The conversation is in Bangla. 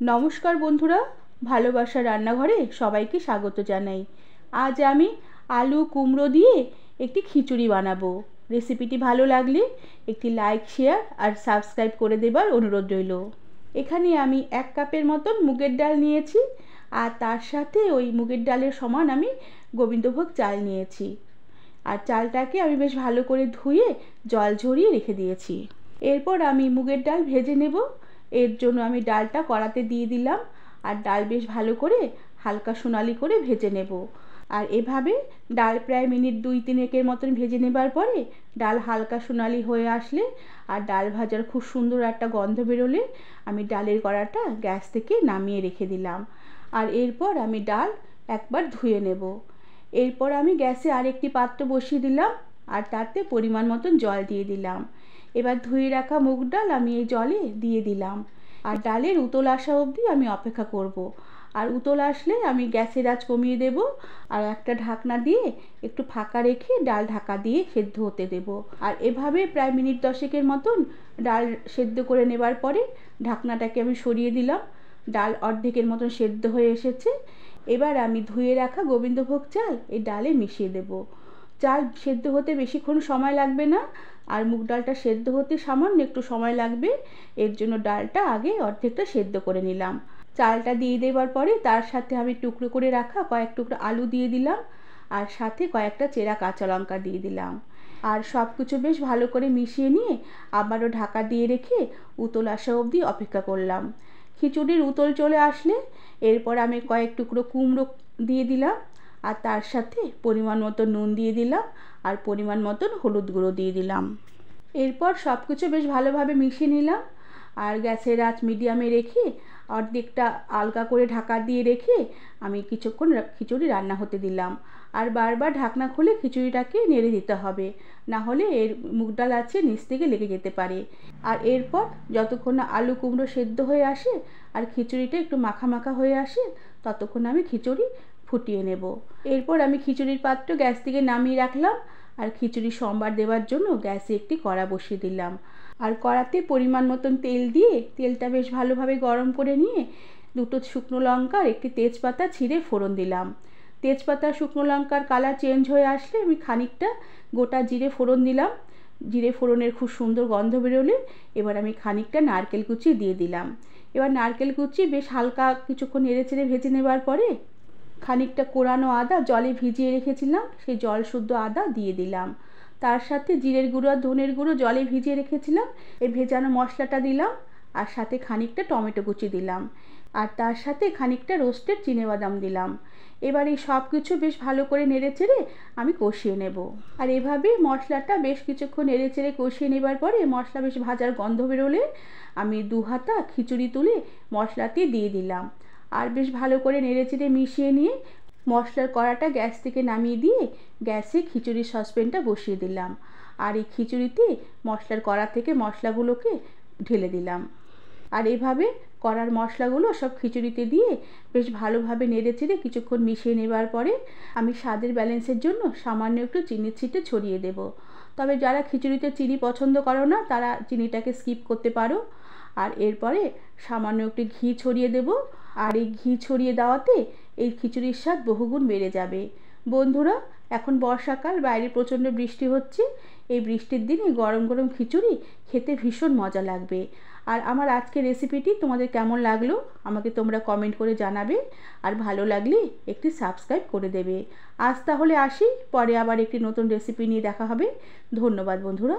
নমস্কার বন্ধুরা, ভালোবাসা রান্নাঘরে সবাইকে স্বাগত জানাই। আজ আমি আলু কুমড়ো দিয়ে একটি খিচুড়ি বানাবো। রেসিপিটি ভালো লাগলে একটি লাইক, শেয়ার আর সাবস্ক্রাইব করে দেবার অনুরোধ রইল। এখানে আমি 1 কাপের মতন মুগের ডাল নিয়েছি, আর তার সাথে ওই মুগের ডালের সমান আমি গোবিন্দভোগ চাল নিয়েছি। আর চালটাকে আমি বেশ ভালো করে ধুয়ে জল ঝরিয়ে রেখে দিয়েছি। এরপর আমি মুগের ডাল ভেজে নেব। এর জন্য আমি ডালটা কড়াতে দিয়ে দিলাম, আর ডাল বেশ ভালো করে হালকা সোনালি করে ভেজে নেব। আর এভাবে ডাল প্রায় মিনিট 2-3 মতন ভেজে নেবার পরে ডাল হালকা সোনালি হয়ে আসলে আর ডাল ভাজার খুব সুন্দর একটা গন্ধ বেরোলে আমি ডালের কড়াটা গ্যাস থেকে নামিয়ে রেখে দিলাম। আর এরপর আমি ডাল একবার ধুয়ে নেব। এরপর আমি গ্যাসে আরেকটি পাত্র বসিয়ে দিলাম, আর তাতে পরিমাণ মতন জল দিয়ে দিলাম। এবার ধুয়ে রাখা মুগ ডাল আমি এই জলে দিয়ে দিলাম, আর ডালের উতল আসা অবধি আমি অপেক্ষা করব। আর উতল আসলে আমি গ্যাসের আঁচ কমিয়ে দেব, আর একটা ঢাকনা দিয়ে একটু ফাঁকা রেখে ডাল ঢাকা দিয়ে সেদ্ধ হতে দেব। আর এভাবে প্রায় মিনিট 10 মতন ডাল সেদ্ধ করে নেবার পরে ঢাকনাটাকে আমি সরিয়ে দিলাম। ডাল অর্ধেকের মতন সেদ্ধ হয়ে এসেছে। এবার আমি ধুয়ে রাখা গোবিন্দভোগ চাল এই ডালে মিশিয়ে দেব। চাল সেদ্ধ হতে বেশিক্ষণ সময় লাগবে না, আর মুগ ডালটা সেদ্ধ হতে সামান্য একটু সময় লাগবে। এর জন্য ডালটা আগে অর্ধেকটা সেদ্ধ করে নিলাম। চালটা দিয়ে দেওয়ার পরে তার সাথে আমি টুকরো করে রাখা কয়েক টুকরো আলু দিয়ে দিলাম, আর সাথে কয়েকটা চেরা কাঁচা লঙ্কা দিয়ে দিলাম। আর সব কিছু বেশ ভালো করে মিশিয়ে নিয়ে আবারও ঢাকা দিয়ে রেখে উতল আসা অবধি অপেক্ষা করলাম। খিচুড়ির উতল চলে আসলে এরপর আমি কয়েক টুকরো কুমড়ো দিয়ে দিলাম, আর তার সাথে পরিমাণ মতো নুন দিয়ে দিলাম, আর পরিমাণ মতন হলুদ গুঁড়ো দিয়ে দিলাম। এরপর সব কিছু বেশ ভালোভাবে মিশিয়ে নিলাম, আর গ্যাসের আঁচ মিডিয়ামে রেখে অর্ধেকটা আলগা করে ঢাকা দিয়ে রেখে আমি কিছুক্ষণ খিচুড়ি রান্না হতে দিলাম। আর বারবার ঢাকনা খুলে খিচুড়িটাকে নেড়ে দিতে হবে, না হলে এর মুগ ডাল আছে নিচ থেকে লেগে যেতে পারে। আর এরপর যতক্ষণ না আলু কুমড়ো সেদ্ধ হয়ে আসে আর খিচুড়িটা একটু মাখা মাখা হয়ে আসে ততক্ষণ আমি খিচুড়ি ফুটিয়ে নেব। এরপর আমি খিচুড়ির পাত্র গ্যাস থেকে নামিয়ে রাখলাম, আর খিচুড়ি সম্বার দেওয়ার জন্য গ্যাসে একটি কড়া বসিয়ে দিলাম। আর কড়াতে পরিমাণ মতন তেল দিয়ে তেলটা বেশ ভালোভাবে গরম করে নিয়ে 2টো শুকনো লঙ্কা আর একটি তেজপাতা ছিঁড়ে ফোড়ন দিলাম। তেজপাতা শুকনো লঙ্কার কালার চেঞ্জ হয়ে আসলে আমি খানিকটা গোটা জিরে ফোড়ন দিলাম। জিরে ফোড়নের খুব সুন্দর গন্ধ বেরোলে এবার আমি খানিকটা নারকেল কুচি দিয়ে দিলাম। এবার নারকেল কুচি বেশ হালকা কিছুক্ষণ নেড়েচেড়ে ভেজে নেবার পরে খানিকটা কোরানো আদা জলে ভিজিয়ে রেখেছিলাম, সেই জল শুদ্ধ আদা দিয়ে দিলাম। তার সাথে জিরের গুঁড়ো আর ধনের গুঁড়ো জলে ভিজিয়ে রেখেছিলাম, এই ভেজানো মশলাটা দিলাম, আর সাথে খানিকটা টমেটো কুচি দিলাম, আর তার সাথে খানিকটা রোস্টেড চিনেবাদাম দিলাম। এবার এই সব কিছু বেশ ভালো করে নেড়েচেড়ে আমি কষিয়ে নেব। আর এভাবে মশলাটা বেশ কিছুক্ষণ নেড়েচেড়ে কষিয়ে নেবার পরে মশলা বেশ ভাজার গন্ধ বেরোলে আমি 2 হাতা খিচুড়ি তুলে মশলাতে দিয়ে দিলাম, আর বেশ ভালো করে নেড়েচেড়ে মিশিয়ে নিয়ে মশলার কড়াটা গ্যাস থেকে নামিয়ে দিয়ে গ্যাসে খিচুড়ির সসপ্যানটা বসিয়ে দিলাম। আর এই খিচুড়িতে মশলার কড়া থেকে মশলাগুলোকে ঢেলে দিলাম, আর এভাবে কড়ার মশলাগুলো সব খিচুড়িতে দিয়ে বেশ ভালোভাবে নেড়েচেড়ে কিছুক্ষণ মিশিয়ে নেবার পরে আমি স্বাদের ব্যালেন্সের জন্য সামান্য একটু চিনির ছিটে ছড়িয়ে দেব। তবে যারা খিচুড়িতে চিনি পছন্দ করো না তারা চিনিটাকে স্কিপ করতে পারো। আর এরপরে সামান্য একটু ঘি ছড়িয়ে দেব, আর এই ঘি ছড়িয়ে দেওয়াতে এই খিচুড়ির স্বাদ বহুগুণ বেড়ে যাবে। বন্ধুরা, এখন বর্ষাকাল, বাইরে প্রচণ্ড বৃষ্টি হচ্ছে। এই বৃষ্টির দিনে গরম গরম খিচুড়ি খেতে ভীষণ মজা লাগবে। আর আমার আজকের রেসিপিটি তোমাদের কেমন লাগলো আমাকে তোমরা কমেন্ট করে জানাবে, আর ভালো লাগলে একটি সাবস্ক্রাইব করে দেবে। আজ তাহলে আসি, পরে আবার একটি নতুন রেসিপি নিয়ে দেখা হবে। ধন্যবাদ বন্ধুরা।